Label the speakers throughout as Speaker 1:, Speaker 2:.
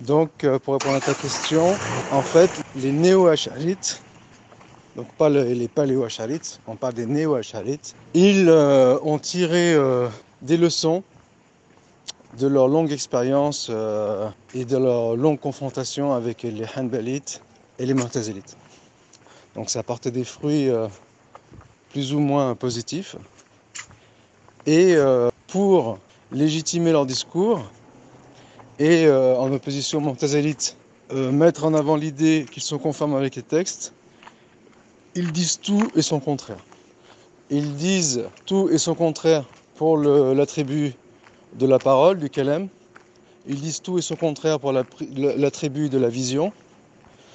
Speaker 1: Donc, pour répondre à ta question, en fait, les néo-acharites, donc pas les paléo-acharites, on parle des néo-acharites, ils ont tiré des leçons de leur longue expérience et de leur longue confrontation avec les Hanbalites et les Mu'tazilites. Donc ça a porté des fruits plus ou moins positifs. Et pour légitimer leur discours et en opposition aux Mu'tazilites, mettre en avant l'idée qu'ils sont conformes avec les textes, ils disent tout et son contraire. Ils disent tout et son contraire pour l'attribut de la parole, du kalam. Ils disent tout et son contraire pour l'attribut de la vision.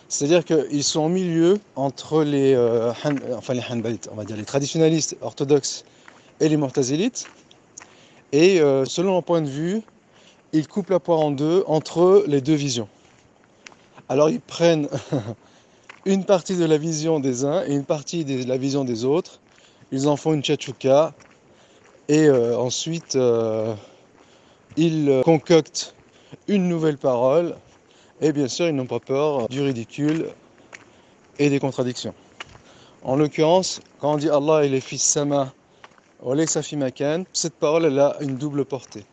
Speaker 1: C'est-à-dire qu'ils sont au milieu entre les Hanbalites, on va dire les traditionalistes orthodoxes et les Mu'tazilites. Et selon leur point de vue, ils coupent la poire en deux entre les deux visions. Alors ils prennent une partie de la vision des uns et une partie de la vision des autres. Ils en font une tchatchouka et ensuite ils concoctent une nouvelle parole. Et bien sûr, ils n'ont pas peur du ridicule et des contradictions. En l'occurrence, quand on dit Allah il est fils sama wa laysa fi makan, cette parole elle a une double portée.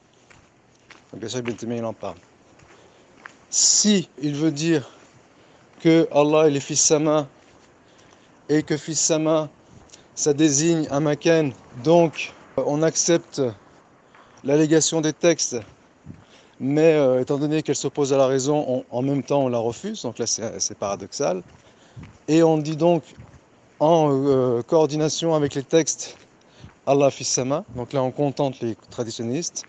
Speaker 1: Donc bien sûr, Ibn Taymiyyah il en parle. Si il veut dire que Allah il est fils sama et que fils sama ça désigne un makan, donc on accepte l'allégation des textes, mais étant donné qu'elle s'oppose à la raison, en même temps on la refuse, donc là c'est paradoxal. Et on dit donc en coordination avec les textes Allah fils sama, donc là on contente les traditionnistes,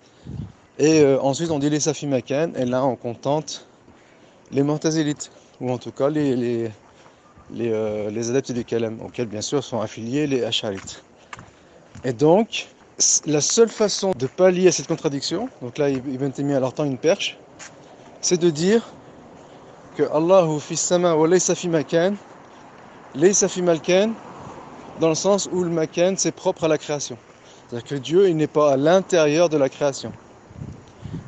Speaker 1: et ensuite on dit les Safi Makan, et là on contente les Mu'tazilites, ou en tout cas les adeptes du Kalam, auxquels bien sûr sont affiliés les Ash'arites. Et donc, la seule façon de pallier à cette contradiction, donc là Ibn Taymiyyah leur tend une perche, c'est de dire que Allahu fis sama wa laysa fi makan, laysa fi malkan, dans le sens où le makan c'est propre à la création. C'est-à-dire que Dieu il n'est pas à l'intérieur de la création,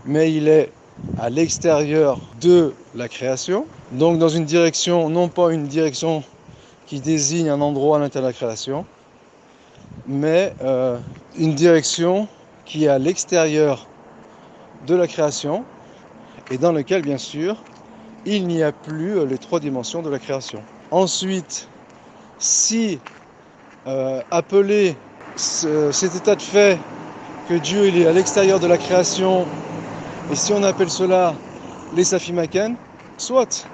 Speaker 1: mais il est à l'extérieur de la création, donc dans une direction, non pas une direction qui désigne un endroit à l'intérieur de la création, mais une direction qui est à l'extérieur de la création et dans laquelle bien sûr il n'y a plus les trois dimensions de la création. Ensuite, si appeler cet état de fait que Dieu il est à l'extérieur de la création, et si on appelle cela les Safi Makan, soit,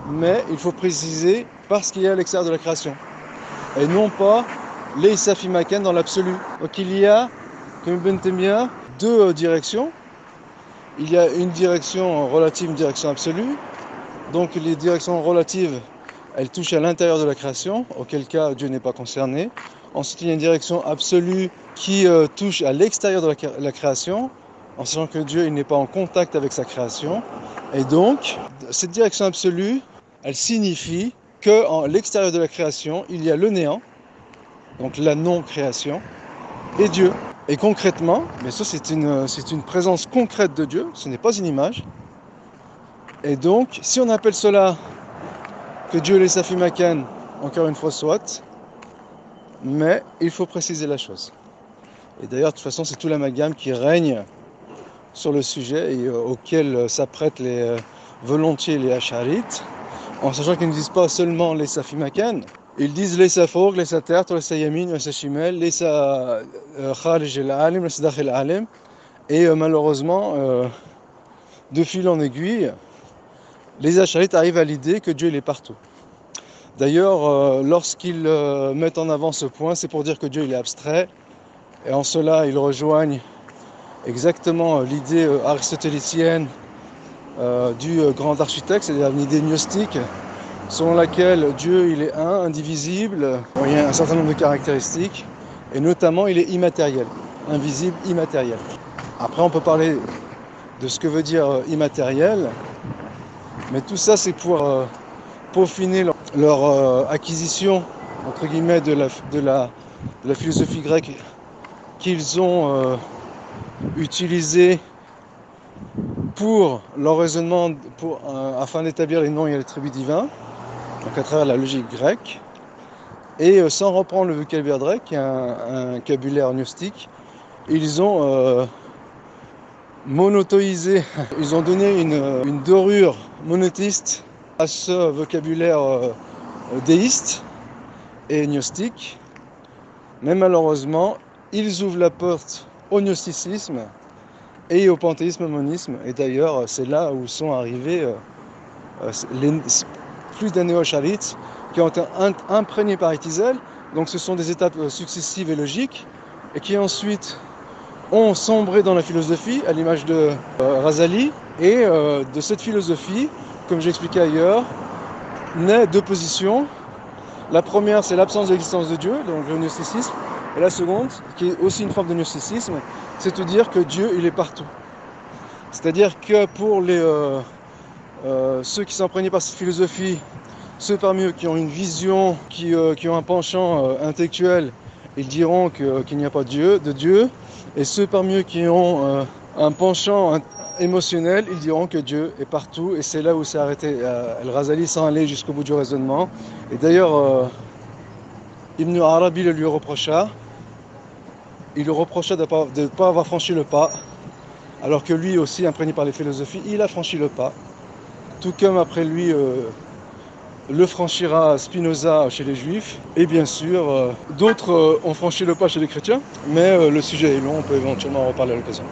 Speaker 1: mais il faut préciser parce qu'il est à l'extérieur de la création, et non pas les Safi Makan dans l'absolu. Donc il y a, comme Ibn Taymiyyah, deux directions. Il y a une direction relative, une direction absolue. Donc les directions relatives, elles touchent à l'intérieur de la création, auquel cas Dieu n'est pas concerné. Ensuite, il y a une direction absolue qui touche à l'extérieur de la création, en sachant que Dieu il n'est pas en contact avec sa création. Et donc, cette direction absolue, elle signifie qu'à l'extérieur de la création, il y a le néant, donc la non-création, et Dieu. Et concrètement, mais ça c'est une présence concrète de Dieu, ce n'est pas une image. Et donc, si on appelle cela que Dieu est les Safi Makan, encore une fois soit, mais il faut préciser la chose. Et d'ailleurs, de toute façon, c'est tout l'amalgame qui règne sur le sujet et auquel s'apprêtent volontiers les Ash'arites, en sachant qu'ils ne disent pas seulement les Safi Makan, ils disent les Safour, les Satert, les Sayamin, les Sashimel, les Kharij al-Alim, les Dakhil al-Alim, et malheureusement, de fil en aiguille, les Ash'arites arrivent à l'idée que Dieu il est partout. D'ailleurs, lorsqu'ils mettent en avant ce point, c'est pour dire que Dieu il est abstrait, et en cela ils rejoignent exactement l'idée aristotélicienne du grand architecte, c'est-à-dire une idée gnostique, selon laquelle Dieu il est un, indivisible, il y a un certain nombre de caractéristiques, et notamment il est immatériel, invisible, immatériel. Après on peut parler de ce que veut dire immatériel, mais tout ça c'est pour peaufiner leur acquisition, entre guillemets, de la philosophie grecque qu'ils ont utilisée pour leur raisonnement afin d'établir les noms et les attributs divins, donc à travers la logique grecque, et sans reprendre le vocabulaire grec, qui est un vocabulaire gnostique, ils ont monothéisé, ils ont donné une dorure monothéiste à ce vocabulaire déiste et gnostique, mais malheureusement, ils ouvrent la porte au gnosticisme et au panthéisme monisme. Et d'ailleurs, c'est là où sont arrivés plus d'un néo-acharites qui ont été imprégnés par Hetzel. Donc ce sont des étapes successives et logiques, et qui ensuite ont sombré dans la philosophie, à l'image de Razali. Et de cette philosophie, comme j'ai expliqué ailleurs, naît deux positions. La première, c'est l'absence de l'existence de Dieu, donc le gnosticisme. Et la seconde, qui est aussi une forme de gnosticisme, c'est de dire que Dieu, il est partout. C'est-à-dire que pour ceux qui sont imprégnés par cette philosophie, ceux parmi eux qui ont une vision, qui ont un penchant intellectuel, ils diront qu'il n'y a pas de Dieu. Et ceux parmi eux qui ont un penchant émotionnel, ils diront que Dieu est partout. Et c'est là où s'est arrêté Al-Razali, sans aller jusqu'au bout du raisonnement. Et d'ailleurs, Ibn Arabi le lui reprocha. Il lui reprocha de ne pas avoir franchi le pas, alors que lui aussi, imprégné par les philosophies, il a franchi le pas. Tout comme après lui, le franchira Spinoza chez les Juifs. Et bien sûr, d'autres ont franchi le pas chez les chrétiens. Mais le sujet est long, on peut éventuellement en reparler à l'occasion.